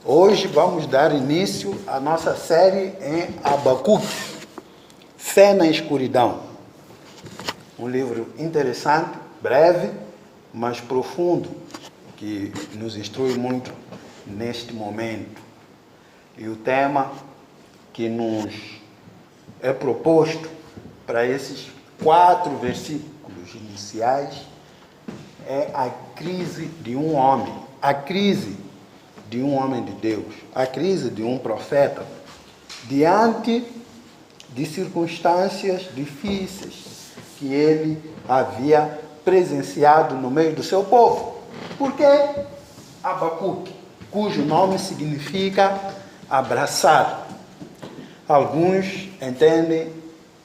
Hoje vamos dar início à nossa série em Abacuque, Fé na Escuridão. Um livro interessante, breve, mas profundo, que nos instrui muito neste momento. E o tema que nos é proposto para esses 4 versículos iniciais é a crise de um homem, a crise de um homem de Deus, a crise de um profeta, diante de circunstâncias difíceis que ele havia presenciado no meio do seu povo. Por que Abacuque, cujo nome significa abraçar? Alguns entendem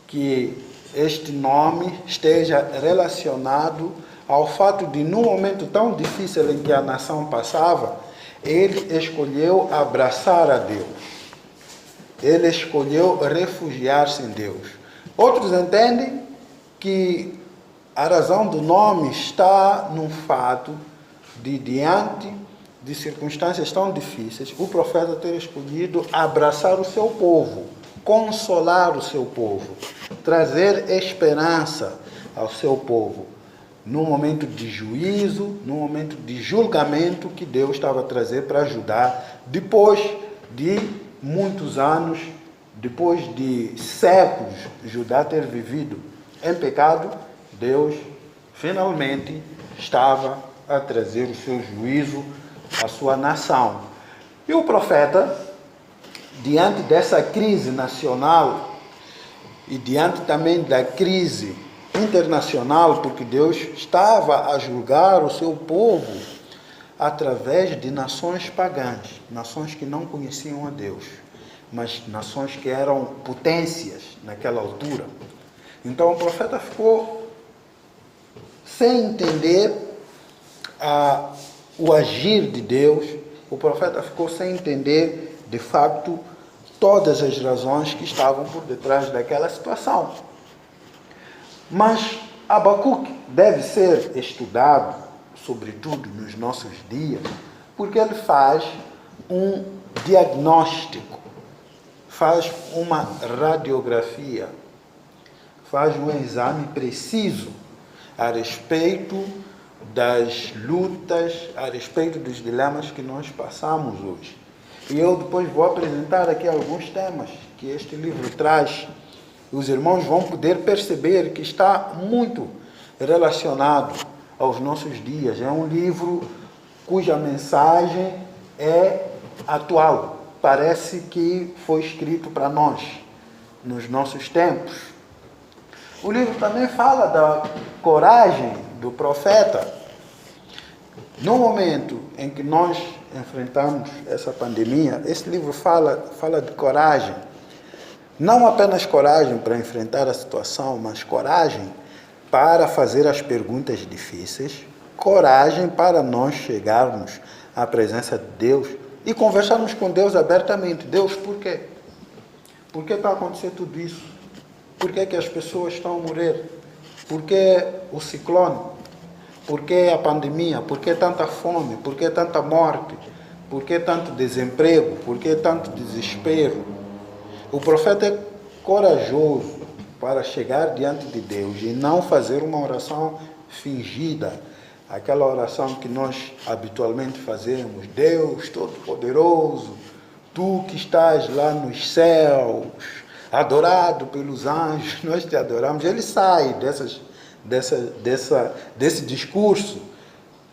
que este nome esteja relacionado ao fato de, num momento tão difícil em que a nação passava, ele escolheu abraçar a Deus. Ele escolheu refugiar-se em Deus. Outros entendem que a razão do nome está no fato de, diante de circunstâncias tão difíceis, o profeta ter escolhido abraçar o seu povo, consolar o seu povo, trazer esperança ao seu povo, num momento de juízo, num momento de julgamento que Deus estava a trazer para ajudar, depois de muitos anos, depois de séculos, Judá ter vivido em pecado, Deus finalmente estava a trazer o seu juízo à sua nação. E o profeta, diante dessa crise nacional e diante também da crise internacional, porque Deus estava a julgar o seu povo através de nações pagãs, nações que não conheciam a Deus, mas nações que eram potências naquela altura. Então o profeta ficou sem entender o agir de Deus, o profeta ficou sem entender, de fato, todas as razões que estavam por detrás daquela situação. Mas Abacuque deve ser estudado, sobretudo nos nossos dias, porque ele faz um diagnóstico, faz uma radiografia, faz um exame preciso a respeito das lutas, a respeito dos dilemas que nós passamos hoje. E eu depois vou apresentar aqui alguns temas que este livro traz. Os irmãos vão poder perceber que está muito relacionado aos nossos dias. É um livro cuja mensagem é atual. Parece que foi escrito para nós, nos nossos tempos. O livro também fala da coragem do profeta. No momento em que nós enfrentamos essa pandemia, esse livro fala de coragem. Não apenas coragem para enfrentar a situação, mas coragem para fazer as perguntas difíceis, coragem para nós chegarmos à presença de Deus e conversarmos com Deus abertamente. Deus, por quê? Por que está a acontecer tudo isso? Por que as pessoas estão a morrer? Por que o ciclone? Por que a pandemia? Por que tanta fome? Por que tanta morte? Por que tanto desemprego? Por que tanto desespero? O profeta é corajoso para chegar diante de Deus e não fazer uma oração fingida, aquela oração que nós habitualmente fazemos: Deus Todo-Poderoso, Tu que estás lá nos céus, adorado pelos anjos, nós te adoramos. Ele sai desse discurso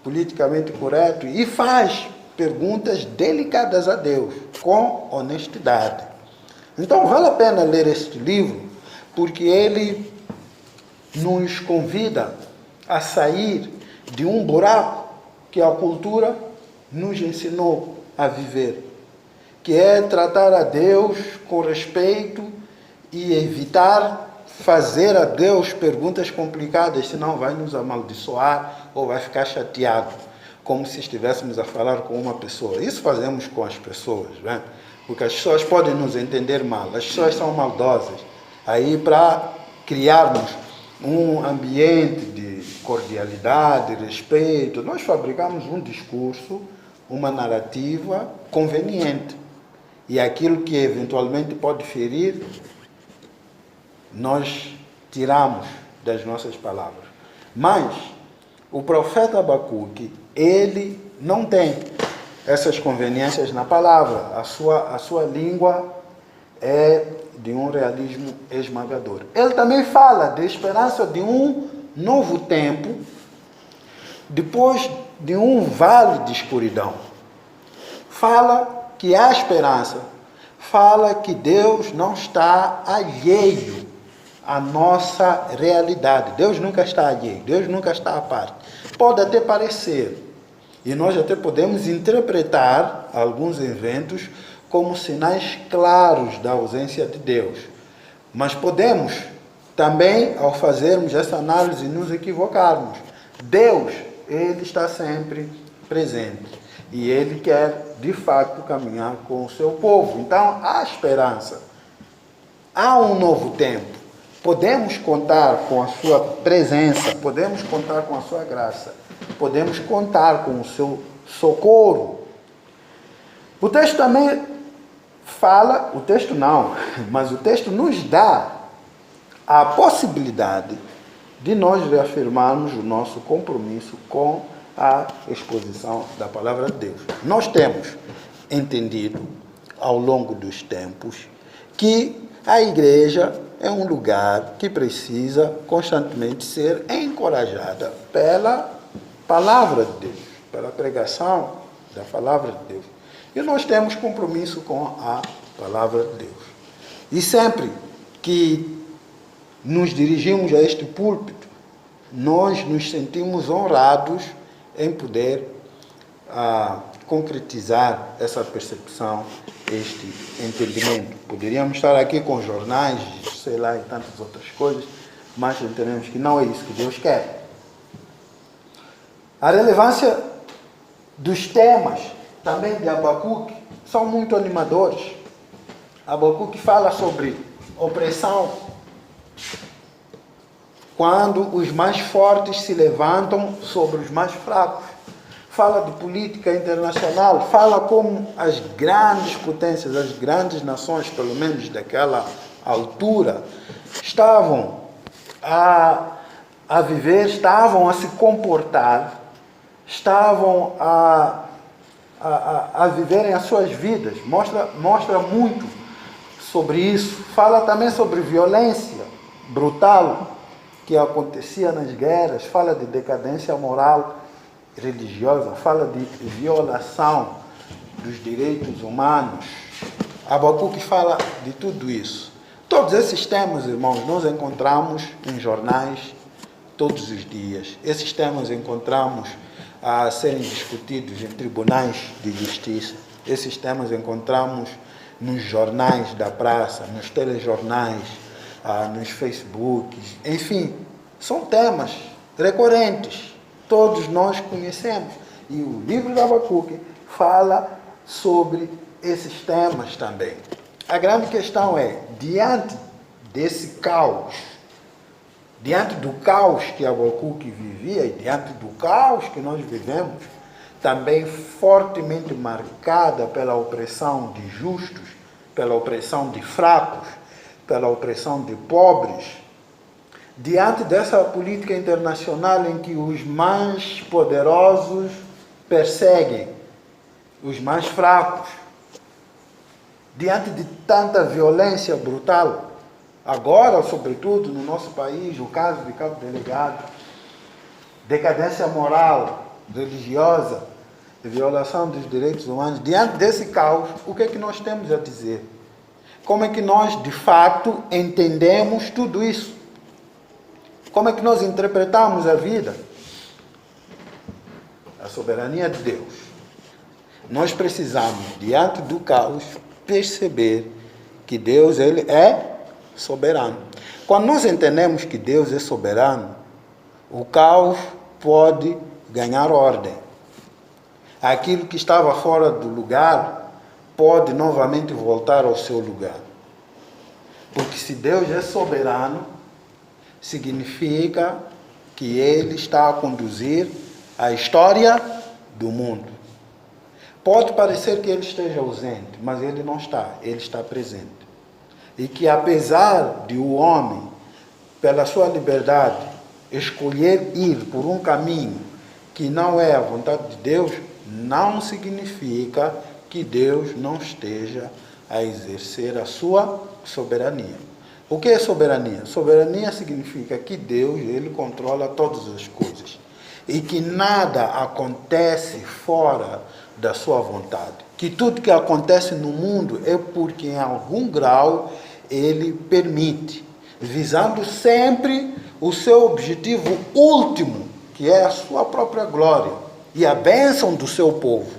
politicamente correto e faz perguntas delicadas a Deus, com honestidade. Então vale a pena ler este livro, porque ele nos convida a sair de um buraco que a cultura nos ensinou a viver, que é tratar a Deus com respeito e evitar fazer a Deus perguntas complicadas, senão vai nos amaldiçoar ou vai ficar chateado, como se estivéssemos a falar com uma pessoa. Isso fazemos com as pessoas, né? Porque as pessoas podem nos entender mal, as pessoas são maldosas. Aí, para criarmos um ambiente de cordialidade, respeito, nós fabricamos um discurso uma narrativa conveniente. E aquilo que eventualmente pode ferir, nós tiramos das nossas palavras. Mas o profeta Abacuque, ele não tem essas conveniências na palavra. A sua língua é de um realismo esmagador. Ele também fala de esperança de um novo tempo, depois de um vale de escuridão. Fala que há esperança. Fala que Deus não está alheio à nossa realidade. Deus nunca está alheio. Deus nunca está à parte. Pode até parecer. E nós até podemos interpretar alguns eventos como sinais claros da ausência de Deus. Mas podemos também, ao fazermos essa análise, nos equivocarmos. Deus, Ele está sempre presente. E Ele quer, de fato, caminhar com o seu povo. Então, há esperança. Há um novo tempo. Podemos contar com a sua presença, podemos contar com a sua graça, podemos contar com o seu socorro. O texto também fala, o texto não, mas o texto nos dá a possibilidade de nós reafirmarmos o nosso compromisso com a exposição da palavra de Deus. Nós temos entendido ao longo dos tempos que a igreja é um lugar que precisa constantemente ser encorajada pela palavra de Deus, pela pregação da palavra de Deus. E nós temos compromisso com a palavra de Deus. E sempre que nos dirigimos a este púlpito, nós nos sentimos honrados em poder concretizar essa percepção, este entendimento. Poderíamos estar aqui com jornais, sei lá, e tantas outras coisas, mas entendemos que não é isso que Deus quer. A relevância dos temas também de Abacuque são muito animadores. Abacuque fala sobre opressão, quando os mais fortes se levantam sobre os mais fracos. Fala de política internacional, fala como as grandes potências, as grandes nações, pelo menos daquela altura, estavam a viver, estavam a se comportar, estavam a viverem as suas vidas. Mostra muito sobre isso. Fala também sobre violência brutal que acontecia nas guerras, fala de decadência moral religiosa, fala de violação dos direitos humanos. Abacuque fala de tudo isso. Todos esses temas, irmãos, nós encontramos em jornais todos os dias. Esses temas encontramos a serem discutidos em tribunais de justiça. Esses temas encontramos nos jornais da praça, nos telejornais, nos Facebooks, enfim, são temas recorrentes. Todos nós conhecemos. E o livro de Abacuque fala sobre esses temas também. A grande questão é, diante desse caos, diante do caos que Abacuque vivia e diante do caos que nós vivemos, também fortemente marcada pela opressão de justos, pela opressão de fracos, pela opressão de pobres, diante dessa política internacional em que os mais poderosos perseguem os mais fracos, diante de tanta violência brutal, agora, sobretudo, no nosso país, o caso de Cabo Delegado, decadência moral, religiosa, violação dos direitos humanos, diante desse caos, o que é que nós temos a dizer? Como é que nós, de fato, entendemos tudo isso? Como é que nós interpretamos a vida? A soberania de Deus. Nós precisamos, diante do caos, perceber que Deus, Ele é soberano. Quando nós entendemos que Deus é soberano, o caos pode ganhar ordem. Aquilo que estava fora do lugar pode novamente voltar ao seu lugar. Porque se Deus é soberano, significa que Ele está a conduzir a história do mundo. Pode parecer que ele esteja ausente, mas ele não está, ele está presente. E que apesar de o homem, pela sua liberdade, escolher ir por um caminho que não é a vontade de Deus, não significa que Deus não esteja a exercer a sua soberania. O que é soberania? Soberania significa que Deus, ele controla todas as coisas e que nada acontece fora da sua vontade. Que tudo que acontece no mundo é porque em algum grau ele permite, visando sempre o seu objetivo último, que é a sua própria glória e a bênção do seu povo.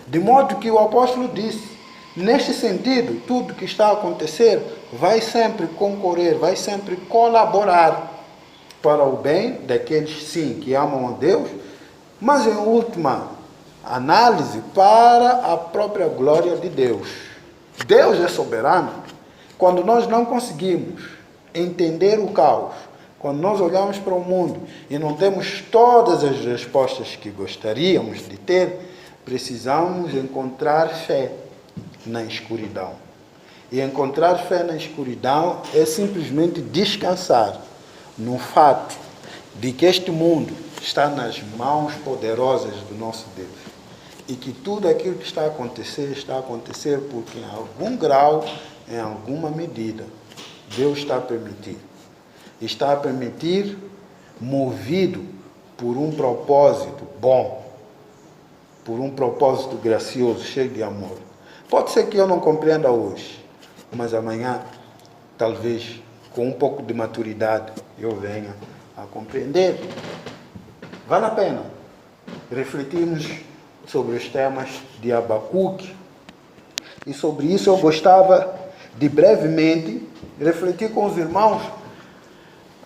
De modo que o apóstolo disse, neste sentido, tudo que está a acontecer vai sempre concorrer, vai sempre colaborar para o bem daqueles, sim, que amam a Deus, mas em última análise, para a própria glória de Deus. Deus é soberano. Quando nós não conseguimos entender o caos, quando nós olhamos para o mundo e não temos todas as respostas que gostaríamos de ter, precisamos encontrar fé na escuridão. E encontrar fé na escuridão é simplesmente descansar no fato de que este mundo está nas mãos poderosas do nosso Deus. E que tudo aquilo que está a acontecer porque em algum grau, em alguma medida, Deus está a permitir. Está a permitir movido por um propósito bom, por um propósito gracioso, cheio de amor. Pode ser que eu não compreenda hoje, mas amanhã, talvez, com um pouco de maturidade, eu venha a compreender. Vale a pena refletirmos sobre os temas de Abacuque. E sobre isso eu gostava de brevemente refletir com os irmãos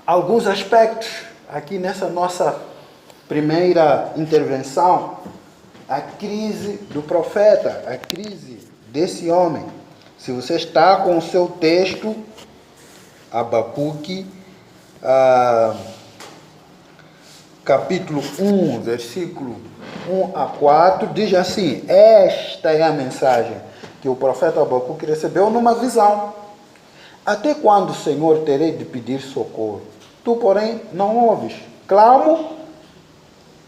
alguns aspectos aqui nessa nossa primeira intervenção. A crise do profeta, a crise desse homem. Se você está com o seu texto, Abacuque, capítulo 1, versículo 1 a 4, diz assim: esta é a mensagem que o profeta Abacuque recebeu numa visão. Até quando, Senhor, terei de pedir socorro? Tu, porém, não ouves. Clamo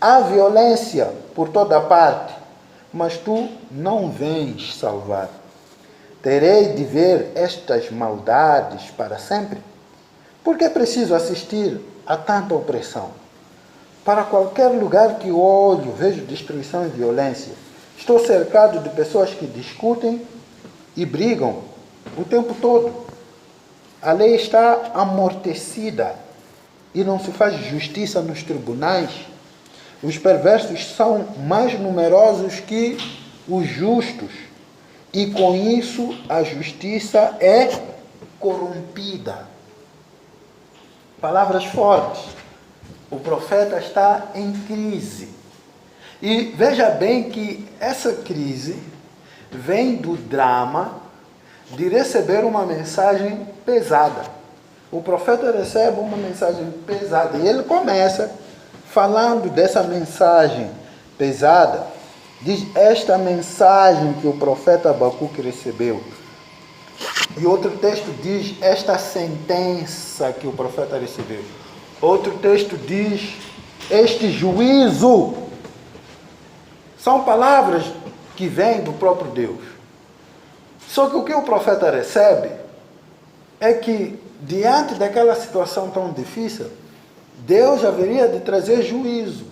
a violência por toda parte, mas tu não vens salvar. Terei de ver estas maldades para sempre? Por que é preciso assistir a tanta opressão? Para qualquer lugar que olho, vejo destruição e violência. Estou cercado de pessoas que discutem e brigam o tempo todo. A lei está amortecida e não se faz justiça nos tribunais. Os perversos são mais numerosos que os justos, e com isso a justiça é corrompida. Palavras fortes. O profeta está em crise. E veja bem que essa crise vem do drama de receber uma mensagem pesada. O profeta recebe uma mensagem pesada e ele começa falando dessa mensagem pesada. Diz esta mensagem que o profeta Abacuque recebeu. E outro texto diz esta sentença que o profeta recebeu. Outro texto diz este juízo. São palavras que vêm do próprio Deus. Só que o que o profeta recebe é que, diante daquela situação tão difícil, Deus haveria de trazer juízo.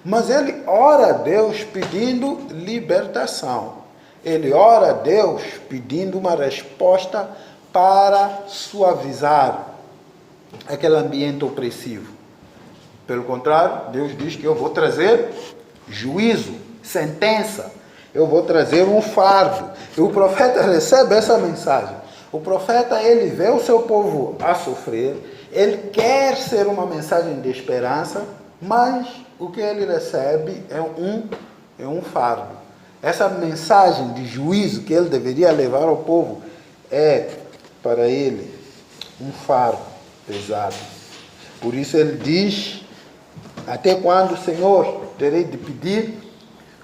Mas ele ora a Deus pedindo libertação. Ele ora a Deus pedindo uma resposta para suavizar aquele ambiente opressivo. Pelo contrário, Deus diz que eu vou trazer juízo, sentença. Eu vou trazer um fardo. E o profeta recebe essa mensagem. O profeta, ele vê o seu povo a sofrer. Ele quer ser uma mensagem de esperança, mas o que ele recebe é um fardo. Essa mensagem de juízo que ele deveria levar ao povo é, para ele, um fardo pesado. Por isso ele diz, até quando, Senhor, terei de pedir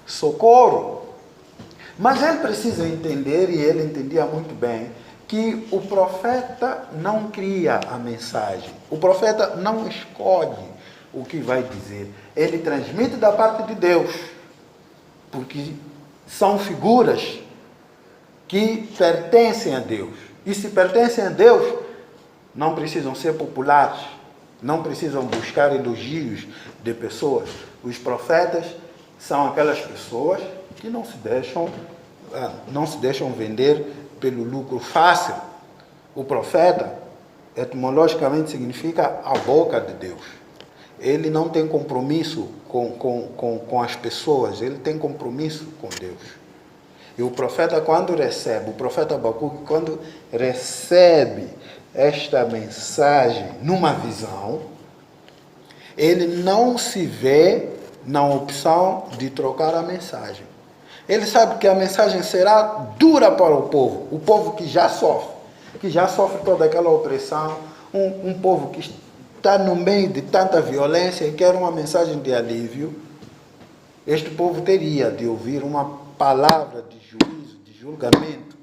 socorro? Mas ele precisa entender, e ele entendia muito bem, que o profeta não cria a mensagem. O profeta não escolhe o que vai dizer. Ele transmite da parte de Deus, porque são figuras que pertencem a Deus. E se pertencem a Deus, não precisam ser populares, não precisam buscar elogios de pessoas. Os profetas são aquelas pessoas que não se deixam vender pelo lucro fácil. O profeta, etimologicamente, significa a boca de Deus. Ele não tem compromisso com as pessoas, ele tem compromisso com Deus. E o profeta, o profeta Abacuque, quando recebe esta mensagem numa visão, ele não se vê na opção de trocar a mensagem. Ele sabe que a mensagem será dura para o povo que já sofre toda aquela opressão, um povo que está no meio de tanta violência e quer uma mensagem de alívio. Este povo teria de ouvir uma palavra de juízo, de julgamento,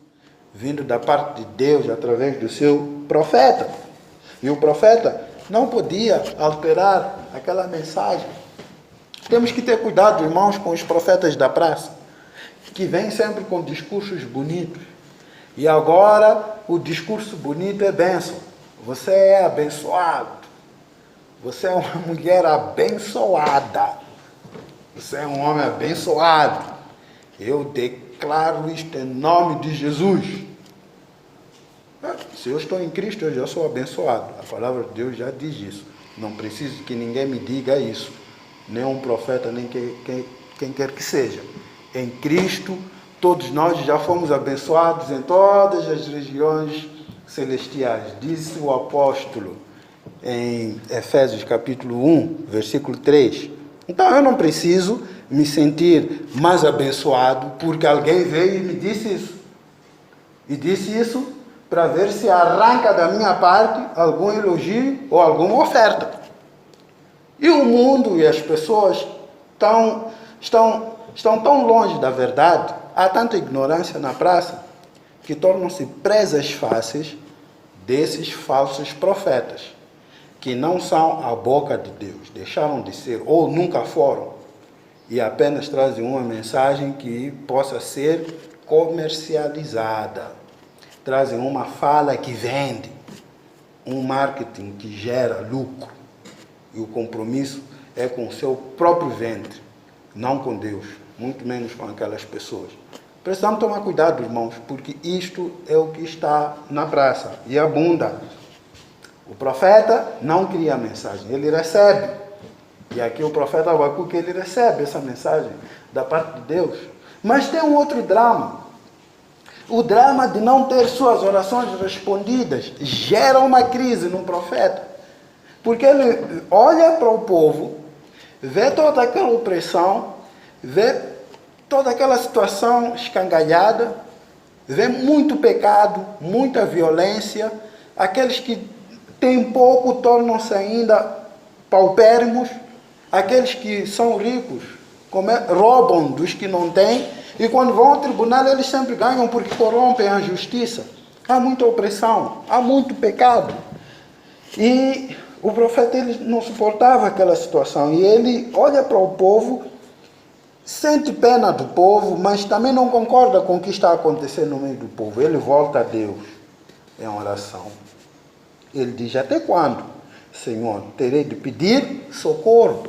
vindo da parte de Deus através do seu profeta. E o profeta não podia alterar aquela mensagem. Temos que ter cuidado, irmãos, com os profetas da praça, que vêm sempre com discursos bonitos. E agora o discurso bonito é bênção. Você é abençoado. Você é uma mulher abençoada. Você é um homem abençoado. Eu declaro isto em nome de Jesus. Se eu estou em Cristo, eu já sou abençoado. A palavra de Deus já diz isso. Não preciso que ninguém me diga isso. Nem um profeta, nem quem quer que seja. Em Cristo, todos nós já fomos abençoados em todas as regiões celestiais. Disse o apóstolo em Efésios capítulo 1, versículo 3. Então eu não preciso me sentir mais abençoado porque alguém veio e me disse isso. E disse isso para ver se arranca da minha parte algum elogio ou alguma oferta. E o mundo e as pessoas estão tão longe da verdade, há tanta ignorância na praça, que tornam-se presas fáceis desses falsos profetas, que não são a boca de Deus, deixaram de ser ou nunca foram, e apenas trazem uma mensagem que possa ser comercializada. Trazem uma fala que vende, um marketing que gera lucro. E o compromisso é com o seu próprio ventre, não com Deus, muito menos com aquelas pessoas. Precisamos tomar cuidado, irmãos, porque isto é o que está na praça e abunda. O profeta não cria a mensagem, ele recebe. E aqui o profeta Abacuque, ele recebe essa mensagem da parte de Deus. Mas tem um outro drama. O drama de não ter suas orações respondidas gera uma crise no profeta. Porque ele olha para o povo, vê toda aquela opressão, vê toda aquela situação escangalhada, vê muito pecado, muita violência. Aqueles que têm pouco tornam-se ainda paupérrimos. Aqueles que são ricos roubam dos que não têm. E quando vão ao tribunal, eles sempre ganham porque corrompem a justiça. Há muita opressão, há muito pecado. E o profeta, ele não suportava aquela situação. E ele olha para o povo, sente pena do povo, mas também não concorda com o que está acontecendo no meio do povo. Ele volta a Deus em oração. Ele diz: até quando, Senhor, terei de pedir socorro?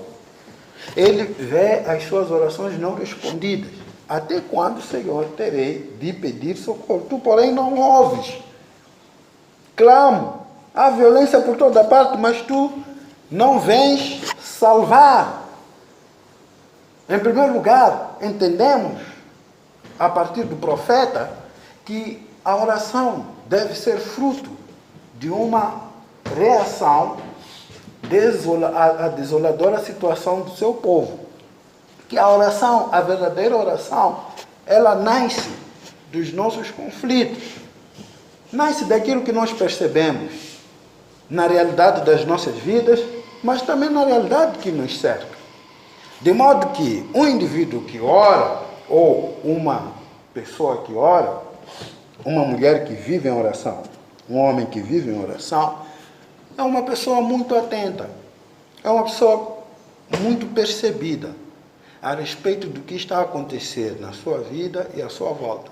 Ele vê as suas orações não respondidas. Até quando, Senhor, terei de pedir socorro? Tu, porém, não ouves. Clamo. Há violência por toda parte, mas tu não vens salvar. Em primeiro lugar, entendemos, a partir do profeta, que a oração deve ser fruto de uma reação à desoladora situação do seu povo. Que a oração, a verdadeira oração, ela nasce dos nossos conflitos. Nasce daquilo que nós percebemos na realidade das nossas vidas, mas também na realidade que nos cerca. De modo que um indivíduo que ora, ou uma pessoa que ora, uma mulher que vive em oração, um homem que vive em oração, é uma pessoa muito atenta, é uma pessoa muito percebida a respeito do que está a acontecer na sua vida e à sua volta.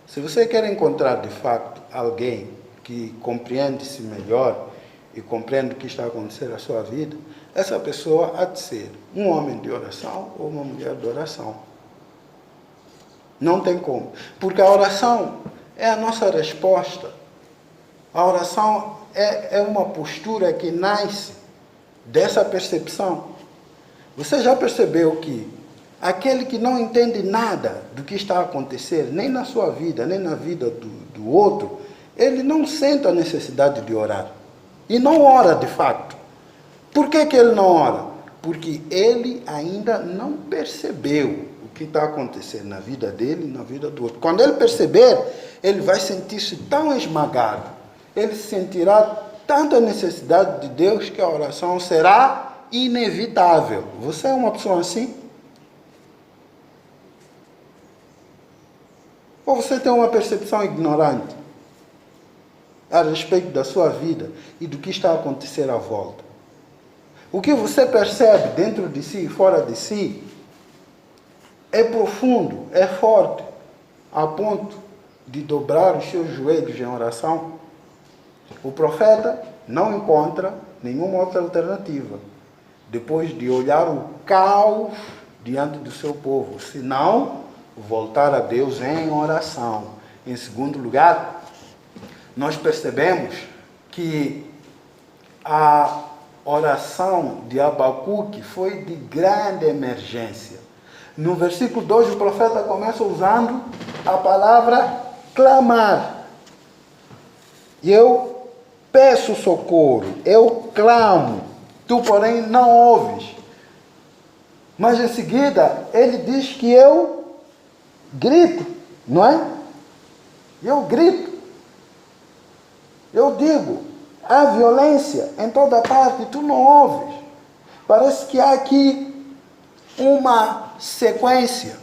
Se você quer encontrar de fato alguém que compreende-se melhor e compreende o que está a acontecer na sua vida, essa pessoa há de ser um homem de oração ou uma mulher de oração. Não tem como. Porque a oração é a nossa resposta. A oração é uma postura que nasce dessa percepção. Você já percebeu que aquele que não entende nada do que está a acontecer, nem na sua vida, nem na vida do outro, ele não sente a necessidade de orar. E não ora de fato. Por que ele não ora? Porque ele ainda não percebeu o que está acontecendo na vida dele e na vida do outro. Quando ele perceber, ele vai sentir-se tão esmagado, ele sentirá tanta necessidade de Deus que a oração será inevitável. Você é uma pessoa assim? Ou você tem uma percepção ignorante a respeito da sua vida e do que está a acontecer à volta? O que você percebe dentro de si e fora de si é profundo, é forte, a ponto de dobrar os seus joelhos em oração. O profeta não encontra nenhuma outra alternativa depois de olhar o caos diante do seu povo, senão voltar a Deus em oração. Em segundo lugar, nós percebemos que a oração de Abacuque foi de grande emergência. No versículo 2, o profeta começa usando a palavra clamar. Eu peço socorro, eu clamo, tu, porém, não ouves. Mas em seguida, ele diz que eu grito, não é? Eu grito. Eu digo, há violência em toda parte, tu não ouves. Parece que há aqui uma sequência,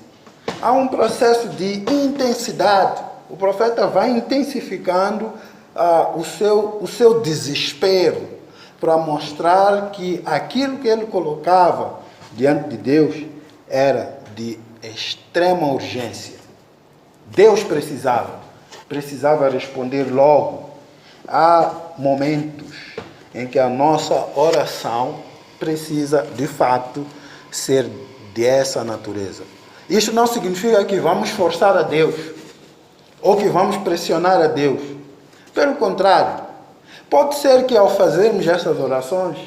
há um processo de intensidade. O profeta vai intensificando o seu desespero para mostrar que aquilo que ele colocava diante de Deus era de extrema urgência. Deus precisava responder logo. Há momentos em que a nossa oração precisa, de fato, ser dessa natureza. Isso não significa que vamos forçar a Deus ou que vamos pressionar a Deus. Pelo contrário, pode ser que ao fazermos essas orações,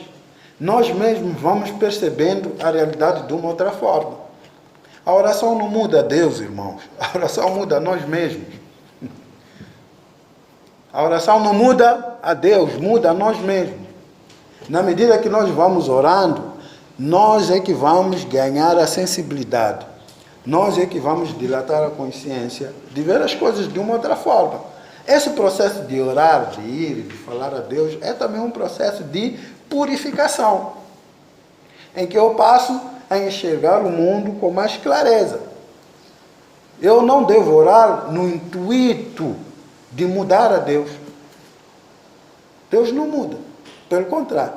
nós mesmos vamos percebendo a realidade de uma outra forma. A oração não muda a Deus, irmãos. A oração muda a nós mesmos. A oração não muda a Deus, muda a nós mesmos. Na medida que nós vamos orando, nós é que vamos ganhar a sensibilidade. Nós é que vamos dilatar a consciência de ver as coisas de uma outra forma. Esse processo de orar, de ir, de falar a Deus, é também um processo de purificação, em que eu passo a enxergar o mundo com mais clareza. Eu não devo orar no intuito de mudar a Deus. Deus não muda. Pelo contrário,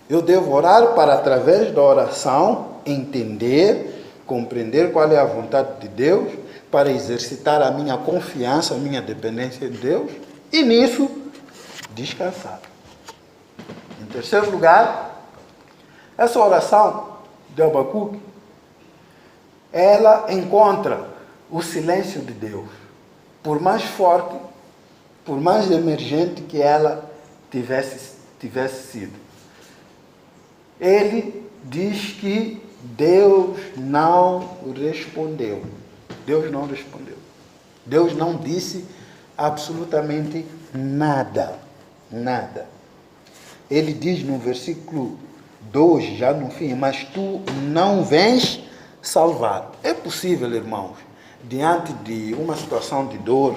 eu devo orar para, através da oração, entender, compreender qual é a vontade de Deus, para exercitar a minha confiança, a minha dependência de Deus, e nisso, descansar. Em terceiro lugar, essa oração de Abacuque, ela encontra o silêncio de Deus, por mais forte, por mais emergente que ela tivesse sido. Ele diz que Deus não respondeu. Deus não respondeu. Deus não disse absolutamente nada. Nada. Ele diz no versículo 2, já no fim, mas tu não vens salvar. É possível, irmãos, diante de uma situação de dor,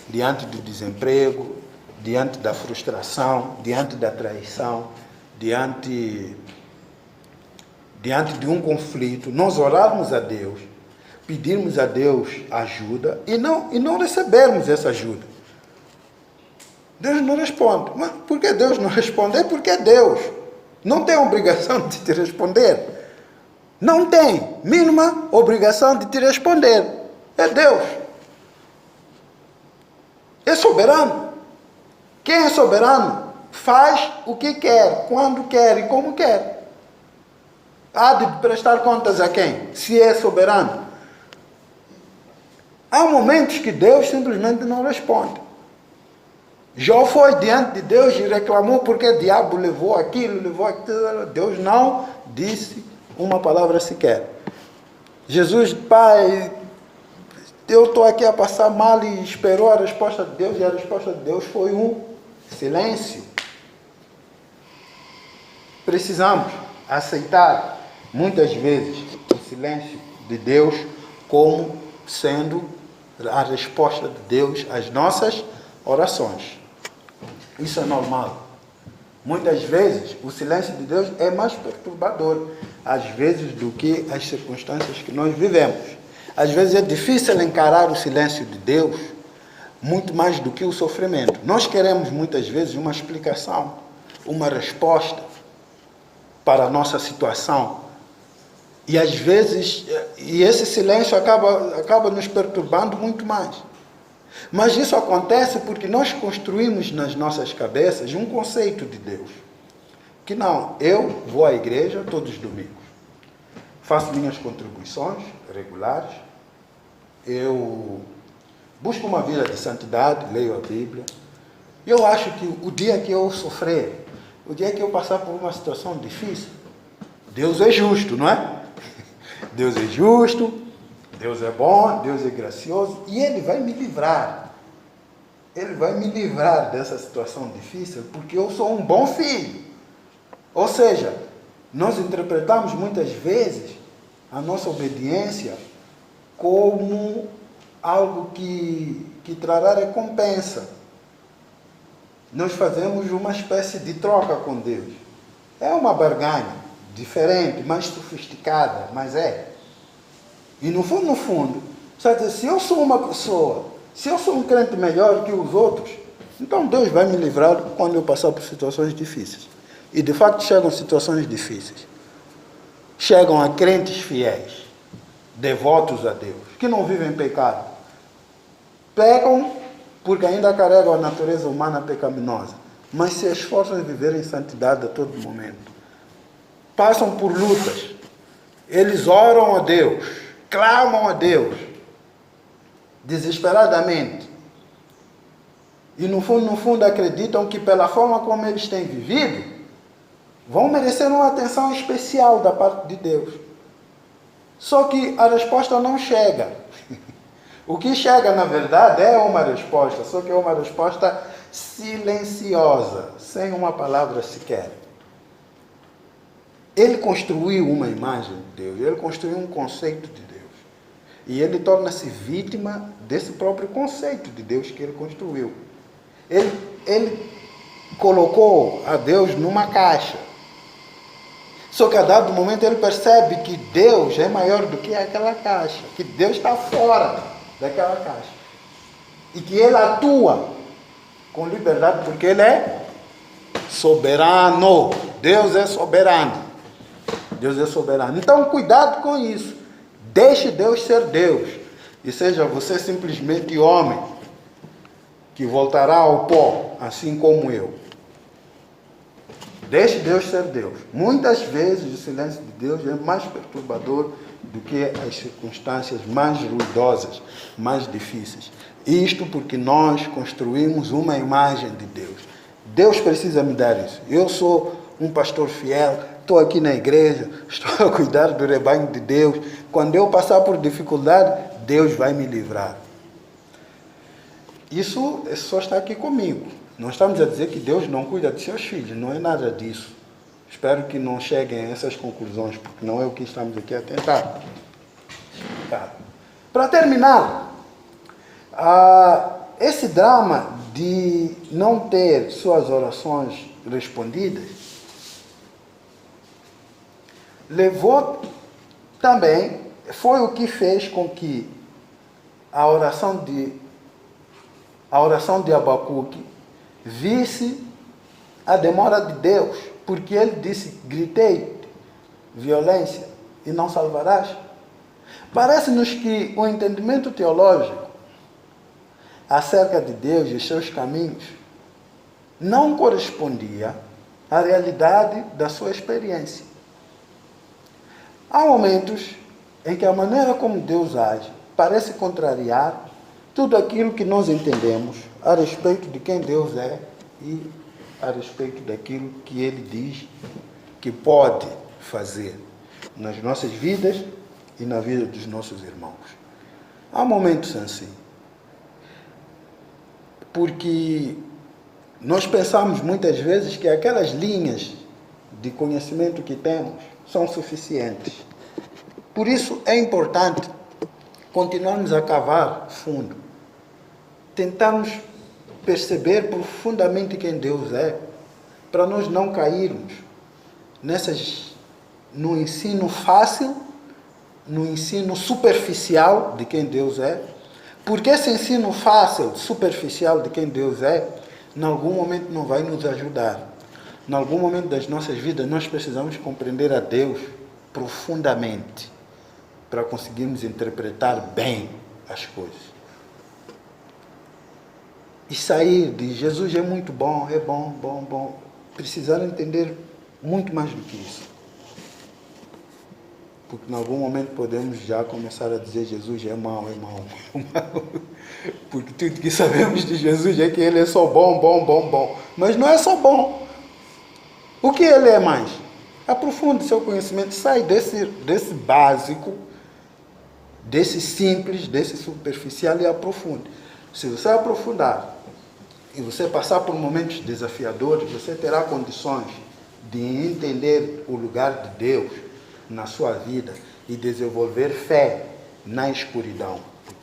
diante do desemprego, diante da frustração, diante da traição, diante de um conflito, nós orarmos a Deus, pedirmos a Deus ajuda e não recebermos essa ajuda. Deus não responde. Mas por que Deus não responde? É porque é Deus. Não tem obrigação de te responder. Não tem mínima obrigação de te responder. É Deus. É soberano. Quem é soberano faz o que quer, quando quer e como quer. Há de prestar contas a quem? Se é soberano. Há momentos que Deus simplesmente não responde. Jó foi diante de Deus e reclamou porque o diabo levou aquilo. Deus não disse uma palavra sequer. Jesus, Pai, eu estou aqui a passar mal, e esperou a resposta de Deus, e a resposta de Deus foi um silêncio. Precisamos aceitar muitas vezes o silêncio de Deus como sendo a resposta de Deus às nossas orações. Isso é normal. Muitas vezes o silêncio de Deus é mais perturbador, às vezes, do que as circunstâncias que nós vivemos. Às vezes é difícil encarar o silêncio de Deus, muito mais do que o sofrimento. Nós queremos muitas vezes uma explicação, uma resposta para a nossa situação. E às vezes, esse silêncio acaba nos perturbando muito mais. Mas isso acontece porque nós construímos nas nossas cabeças um conceito de Deus. Que não, eu vou à igreja todos os domingos. Faço minhas contribuições regulares. Eu busco uma vida de santidade, leio a Bíblia. E eu acho que o dia que eu sofrer, o dia que eu passar por uma situação difícil, Deus é justo, não é? Deus é justo, Deus é bom, Deus é gracioso e Ele vai me livrar. Ele vai me livrar dessa situação difícil porque eu sou um bom filho. Ou seja, nós interpretamos muitas vezes a nossa obediência como algo que trará recompensa. Nós fazemos uma espécie de troca com Deus. É uma barganha diferente, mais sofisticada, mas é. E no fundo, sabe, se eu sou uma pessoa, se eu sou um crente melhor que os outros, então Deus vai me livrar quando eu passar por situações difíceis. E de facto chegam situações difíceis. Chegam a crentes fiéis, devotos a Deus, que não vivem em pecado. Pecam porque ainda carregam a natureza humana pecaminosa, mas se esforçam em viver em santidade a todo momento. Passam por lutas. Eles oram a Deus, clamam a Deus, desesperadamente. E no fundo acreditam que pela forma como eles têm vivido, vão merecer uma atenção especial da parte de Deus. Só que a resposta não chega. O que chega, na verdade, é uma resposta, só que é uma resposta silenciosa, sem uma palavra sequer. Ele construiu uma imagem de Deus, ele construiu um conceito de Deus. E ele torna-se vítima desse próprio conceito de Deus que ele construiu. Ele colocou a Deus numa caixa. Só que a dado momento ele percebe que Deus é maior do que aquela caixa, que Deus está fora daquela caixa. E que ele atua com liberdade porque ele é soberano. Deus é soberano. Deus é soberano. Então, cuidado com isso. Deixe Deus ser Deus. E seja você simplesmente homem, que voltará ao pó, assim como eu. Deixe Deus ser Deus. Muitas vezes o silêncio de Deus é mais perturbador do que as circunstâncias mais ruidosas, mais difíceis. Isto porque nós construímos uma imagem de Deus. Deus precisa me dar isso. Eu sou um pastor fiel, estou aqui na igreja, estou a cuidar do rebanho de Deus. Quando eu passar por dificuldade, Deus vai me livrar. Isso só está aqui comigo. Não estamos a dizer que Deus não cuida de seus filhos, não é nada disso. Espero que não cheguem a essas conclusões, porque não é o que estamos aqui a tentar. Para terminar, esse drama de não ter suas orações respondidas levou também foi o que fez com que a oração de Abacuque visse a demora de Deus, porque ele disse: gritei violência e não salvarás. Parece-nos que o entendimento teológico acerca de Deus e seus caminhos não correspondia à realidade da sua experiência. Há momentos em que a maneira como Deus age parece contrariar tudo aquilo que nós entendemos a respeito de quem Deus é e a respeito daquilo que Ele diz que pode fazer nas nossas vidas e na vida dos nossos irmãos. Há momentos assim, porque nós pensamos muitas vezes que aquelas linhas de conhecimento que temos são suficientes. Por isso é importante continuarmos a cavar fundo, tentarmos perceber profundamente quem Deus é, para nós não cairmos no ensino fácil, no ensino superficial de quem Deus é, porque esse ensino fácil, superficial de quem Deus é, em algum momento não vai nos ajudar. Em algum momento das nossas vidas, nós precisamos compreender a Deus profundamente para conseguirmos interpretar bem as coisas. E sair de Jesus é muito bom, é bom, bom, bom. Precisar entender muito mais do que isso. Porque em algum momento podemos já começar a dizer: Jesus é mau, é mau, é mau. Porque tudo que sabemos de Jesus é que Ele é só bom, bom, bom, bom. Mas não é só bom. O que Ele é mais? Aprofunde seu conhecimento, sai desse básico, desse simples, desse superficial e aprofunde. Se você aprofundar e você passar por momentos desafiadores, você terá condições de entender o lugar de Deus na sua vida e desenvolver fé na escuridão.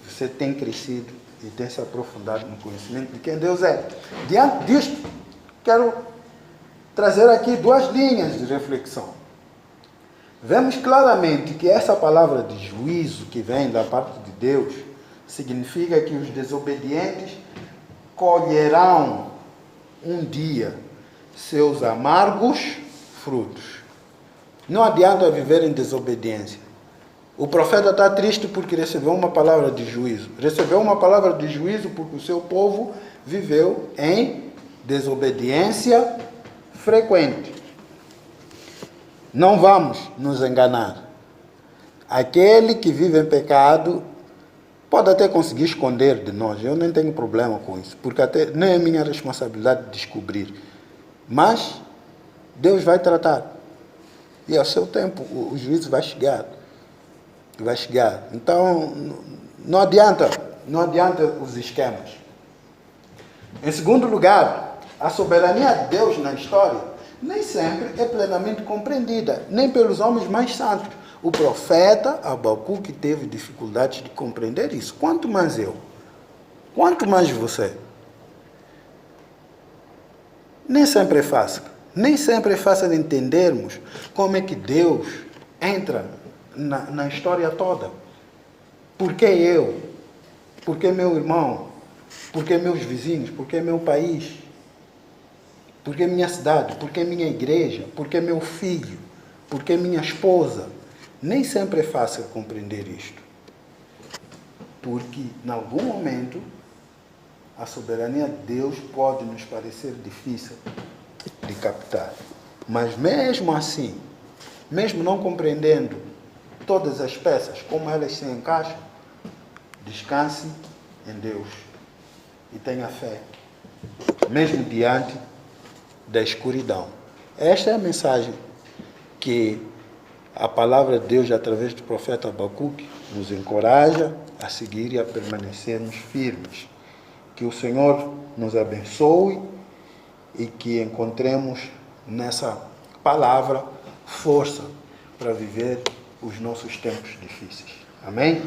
Você tem crescido e tem se aprofundado no conhecimento de quem Deus é. Diante disto, quero trazer aqui duas linhas de reflexão. Vemos claramente que essa palavra de juízo que vem da parte de Deus significa que os desobedientes colherão um dia seus amargos frutos. Não adianta viver em desobediência. O profeta está triste porque recebeu uma palavra de juízo. Recebeu uma palavra de juízo porque o seu povo viveu em desobediência frequente. Não vamos nos enganar. Aquele que vive em pecado pode até conseguir esconder de nós. Eu nem tenho problema com isso, porque até nem é minha responsabilidade descobrir. Mas Deus vai tratar. E ao seu tempo o juízo vai chegar. Vai chegar. Então não adianta os esquemas. Em segundo lugar, a soberania de Deus na história nem sempre é plenamente compreendida, nem pelos homens mais santos. O profeta Abacuque teve dificuldades de compreender isso. Quanto mais eu? Quanto mais você? Nem sempre é fácil. Nem sempre é fácil entendermos como é que Deus entra na história toda. Por que eu? Por que meu irmão? Por que meus vizinhos? Por que meu país? Por que minha cidade? Por que minha igreja? Por que meu filho? Por que minha esposa? Nem sempre é fácil compreender isto. Porque, em algum momento, a soberania de Deus pode nos parecer difícil de captar. Mas mesmo assim, mesmo não compreendendo todas as peças, como elas se encaixam, descanse em Deus e tenha fé, mesmo diante da escuridão. Esta é a mensagem que a palavra de Deus, através do profeta Abacuque, nos encoraja a seguir e a permanecermos firmes. Que o Senhor nos abençoe e que encontremos nessa palavra força para viver os nossos tempos difíceis. Amém?